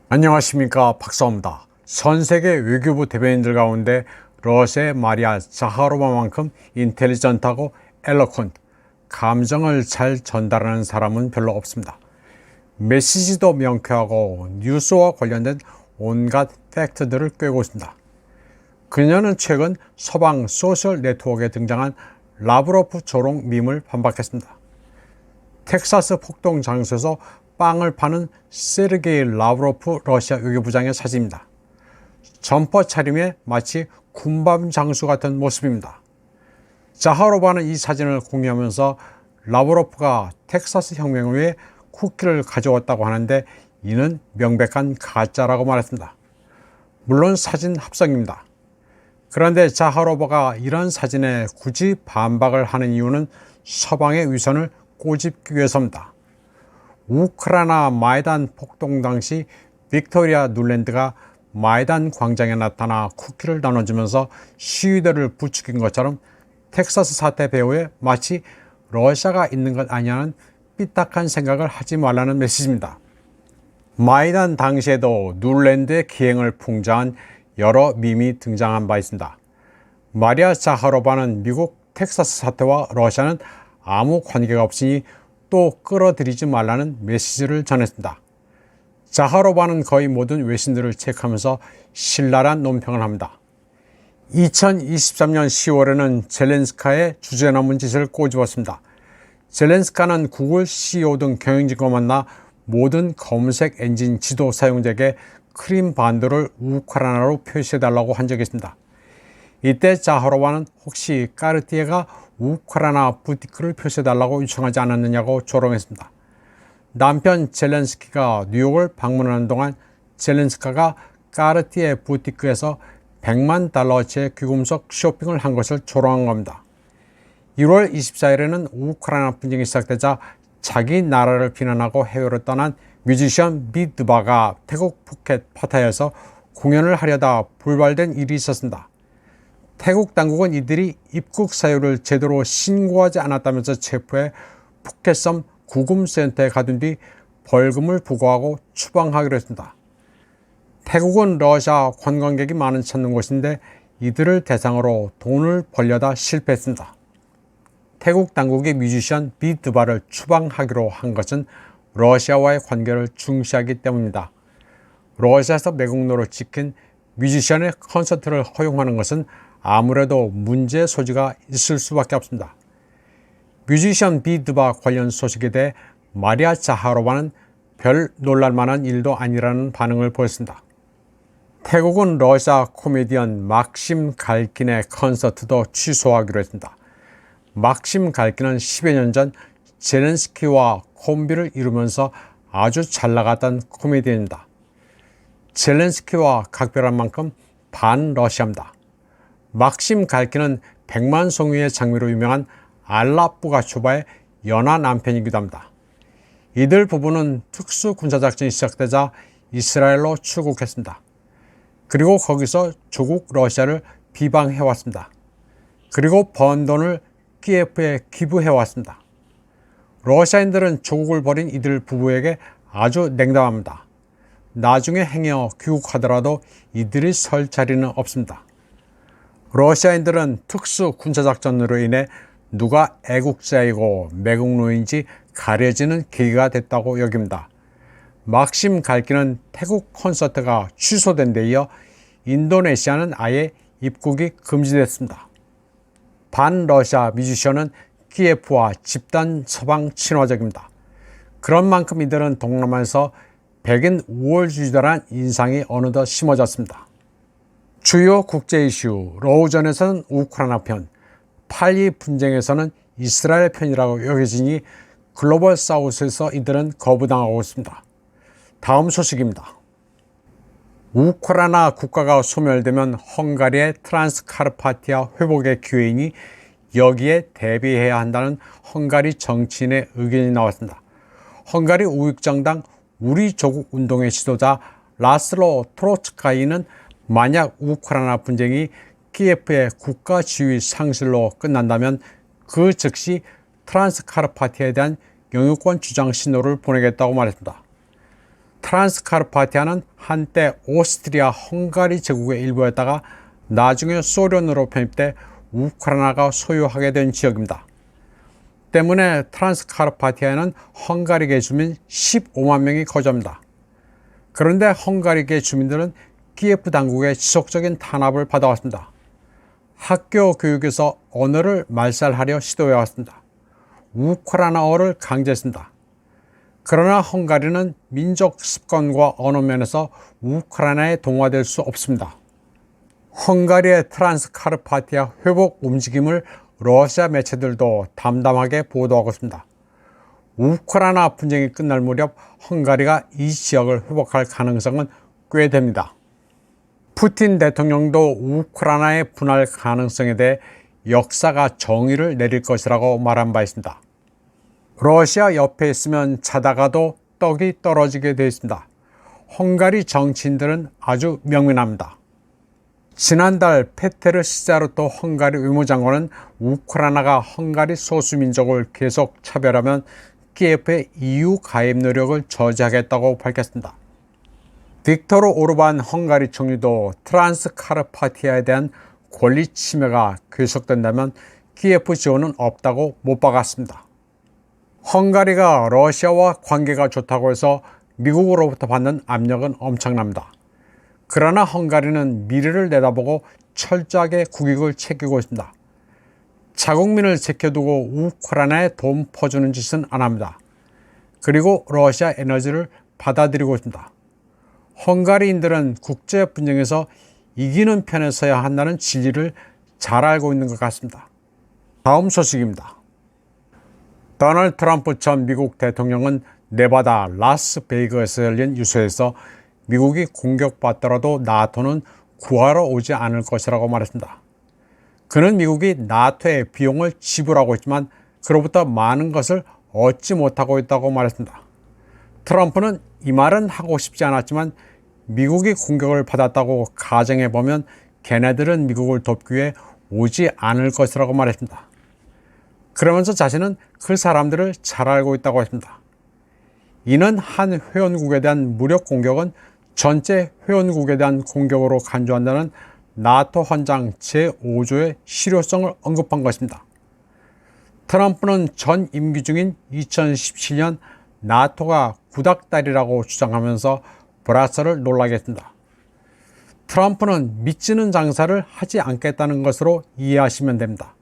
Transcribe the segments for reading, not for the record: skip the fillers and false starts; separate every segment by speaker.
Speaker 1: 안녕하십니까, 박사입니다. 전 세계 외교부 대변인들 가운데 러시아의 마리아 자하로바만큼 인텔리전트하고 엘로퀀트, 감정을 잘 전달하는 사람은 별로 없습니다. 메시지도 명쾌하고 뉴스와 관련된 온갖 팩트들을 꿰고 있습니다. 그녀는 최근 서방 소셜 네트워크에 등장한 라브로프 조롱 밈을 반박했습니다. 텍사스 폭동 장소에서 빵을 파는 세르게이 라브로프 러시아 외교부장의 사진입니다. 점퍼 차림에 마치 군밤 장수 같은 모습입니다. 자하로바는 이 사진을 공유하면서 라브로프가 텍사스 혁명을 위해 쿠키를 가져왔다고 하는데 이는 명백한 가짜라고 말했습니다. 물론 사진 합성입니다. 그런데 자하로바가 이런 사진에 굳이 반박을 하는 이유는 서방의 위선을 꼬집기 위해서입니다. 우크라이나 마이단 폭동 당시 빅토리아 눌랜드가 마이단 광장에 나타나 쿠키를 나눠주면서 시위대를 부추긴 것처럼 텍사스 사태 배후에 마치 러시아가 있는 것 아니냐는 삐딱한 생각을 하지 말라는 메시지입니다. 마이단 당시에도 눌랜드의 기행을 풍자한 여러 밈이 등장한 바 있습니다. 마리아 자하로바는 미국 텍사스 사태와 러시아는 아무 관계가 없으니 또 끌어들이지 말라는 메시지를 전했습니다. 자하로바는 거의 모든 외신들을 체크하면서 신랄한 논평을 합니다. 2023년 10월에는 젤렌스카의 주제넘은 짓을 꼬집었습니다. 젤렌스카는 구글 CEO 등 경영진과 만나 모든 검색 엔진 지도 사용자에게 크림 반도를 우크라이나로 표시해달라고 한 적이 있습니다. 이때 자하로바는 혹시 까르띠에가 우크라이나 부티크를 표시해달라고 요청하지 않았느냐고 조롱했습니다. 남편 젤렌스키가 뉴욕을 방문하는 동안 젤렌스카가 까르띠에 부티크에서 $1,000,000어치의 귀금속 쇼핑을 한 것을 조롱한 겁니다. 1월 24일에는 우크라이나 분쟁이 시작되자 자기 나라를 비난하고 해외로 떠난 뮤지션 비드바가 태국 푸켓 파타야에서 공연을 하려다 불발된 일이 있었습니다. 태국 당국은 이들이 입국 사유를 제대로 신고하지 않았다면서 체포해 푸켓섬 구금센터에 가둔 뒤 벌금을 부과하고 추방하기로 했습니다. 태국은 러시아 관광객이 많은 찾는 곳인데 이들을 대상으로 돈을 벌려다 실패했습니다. 태국 당국이 뮤지션 비드바를 추방하기로 한 것은 러시아와의 관계를 중시하기 때문입니다. 러시아에서 매국노를 지킨 뮤지션의 콘서트를 허용하는 것은 아무래도 문제의 소지가 있을 수밖에 없습니다. 뮤지션 비드바 관련 소식에 대해 마리아 자하로바는 별 놀랄만한 일도 아니라는 반응을 보였습니다. 태국은 러시아 코미디언 막심 갈킨의 콘서트도 취소하기로 했습니다. 막심 갈킨은 10여 년 전 젤렌스키와 콤비를 이루면서 아주 잘 나갔던 코미디언입니다. 젤렌스키와 각별한 만큼 반러시아입니다. 막심 갈킨은 100만 송이의 장미로 유명한 알라 뿌가초바의 연하 남편이기도 합니다. 이들 부부는 특수군사작전이 시작되자 이스라엘로 출국했습니다. 그리고 거기서 조국 러시아를 비방해왔습니다. 그리고 번 돈을 키예프에 기부해왔습니다. 러시아인들은 조국을 버린 이들 부부에게 아주 냉담합니다. 나중에 행여 귀국하더라도 이들이 설 자리는 없습니다. 러시아인들은 특수 군사작전으로 인해 누가 애국자이고 매국노인지 가려지는 계기가 됐다고 여깁니다. 막심 갈키는 태국 콘서트가 취소된 데 이어 인도네시아는 아예 입국이 금지됐습니다. 반러시아 뮤지션은 키예프와 집단 서방 친화적입니다. 그런 만큼 이들은 동남아에서 백인 우월주의자란 인상이 어느덧 심어졌습니다. 주요 국제 이슈, 러우전에서는 우크라이나 편, 8.2 분쟁에서는 이스라엘 편이라고 여겨지니 글로벌 사우스에서 이들은 거부당하고 있습니다. 다음 소식입니다. 우크라이나 국가가 소멸되면 헝가리의 트란스카르파티아 회복의 기회이니 여기에 대비해야 한다는 헝가리 정치인의 의견이 나왔습니다. 헝가리 우익정당 우리 조국 운동의 지도자 라슬로 트로츠카이는 만약 우크라이나 분쟁이 키예프의 국가 지위 상실로 끝난다면 그 즉시 트란스카르파티아에 대한 영유권 주장 신호를 보내겠다고 말했습니다. 트란스카르파티아는 한때 오스트리아 헝가리 제국의 일부였다가 나중에 소련으로 편입돼 우크라이나가 소유하게 된 지역입니다. 때문에 트란스카르파티아에는 헝가리계 주민 15만 명이 거주합니다. 그런데 헝가리계 주민들은 키예프 당국의 지속적인 탄압을 받아왔습니다. 학교 교육에서 언어를 말살하려 시도해왔습니다. 우크라이나어를 강제했습니다. 그러나 헝가리는 민족 습관과 언어 면에서 우크라이나에 동화될 수 없습니다. 헝가리의 트란스카르파티아 회복 움직임을 러시아 매체들도 담담하게 보도하고 있습니다. 우크라이나 분쟁이 끝날 무렵 헝가리가 이 지역을 회복할 가능성은 꽤 됩니다. 푸틴 대통령도 우크라이나의 분할 가능성에 대해 역사가 정의를 내릴 것이라고 말한 바 있습니다. 러시아 옆에 있으면 자다가도 떡이 떨어지게 되어 있습니다. 헝가리 정치인들은 아주 명민합니다. 지난달 페테르 시자르토 헝가리 외무장관은 우크라이나가 헝가리 소수민족을 계속 차별하면 키예프의 EU 가입 노력을 저지하겠다고 밝혔습니다. 빅토르 오르반 헝가리 총리도 트란스카르파티아에 대한 권리 침해가 계속된다면 키예프 지원은 없다고 못 박았습니다. 헝가리가 러시아와 관계가 좋다고 해서 미국으로부터 받는 압력은 엄청납니다. 그러나 헝가리는 미래를 내다보고 철저하게 국익을 챙기고 있습니다. 자국민을 지켜두고 우크라이나에 돈 퍼주는 짓은 안 합니다. 그리고 러시아 에너지를 받아들이고 있습니다. 헝가리인들은 국제 분쟁에서 이기는 편에 서야 한다는 진리를 잘 알고 있는 것 같습니다. 다음 소식입니다. 도널드 트럼프 전 미국 대통령은 네바다 라스베이거스에서 열린 유서에서 미국이 공격받더라도 나토는 구하러 오지 않을 것이라고 말했습니다. 그는 미국이 나토의 비용을 지불하고 있지만 그로부터 많은 것을 얻지 못하고 있다고 말했습니다. 트럼프는 이 말은 하고 싶지 않았지만 미국이 공격을 받았다고 가정해보면 걔네들은 미국을 돕기 위해 오지 않을 것이라고 말했습니다. 그러면서 자신은 그 사람들을 잘 알고 있다고 했습니다. 이는 한 회원국에 대한 무력 공격은 전체 회원국에 대한 공격으로 간주한다는 나토 헌장 제5조의 실효성을 언급한 것입니다. 트럼프는 전 임기 중인 2017년 나토가 구닥다리라고 주장하면서 브라셀을 놀라게 했습니다. 트럼프는 믿지는 장사를 하지 않겠다는 것으로 이해하시면 됩니다.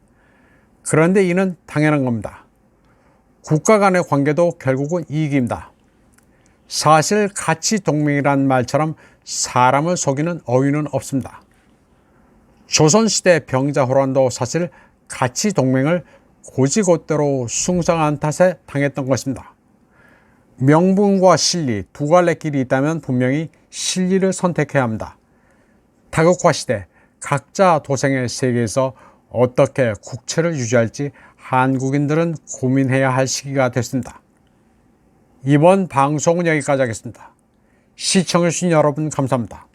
Speaker 1: 그런데 이는 당연한 겁니다. 국가 간의 관계도 결국은 이익입니다. 사실 가치 동맹이란 말처럼 사람을 속이는 어휘는 없습니다. 조선시대 병자호란도 사실 가치 동맹을 고지곳대로 숭상한 탓에 당했던 것입니다. 명분과 실리 두 갈래 길이 있다면 분명히 실리를 선택해야 합니다. 다국화 시대 각자 도생의 세계에서 어떻게 국채를 유지할지 한국인들은 고민해야 할 시기가 됐습니다. 이번 방송은 여기까지 하겠습니다. 시청해주신 여러분 감사합니다.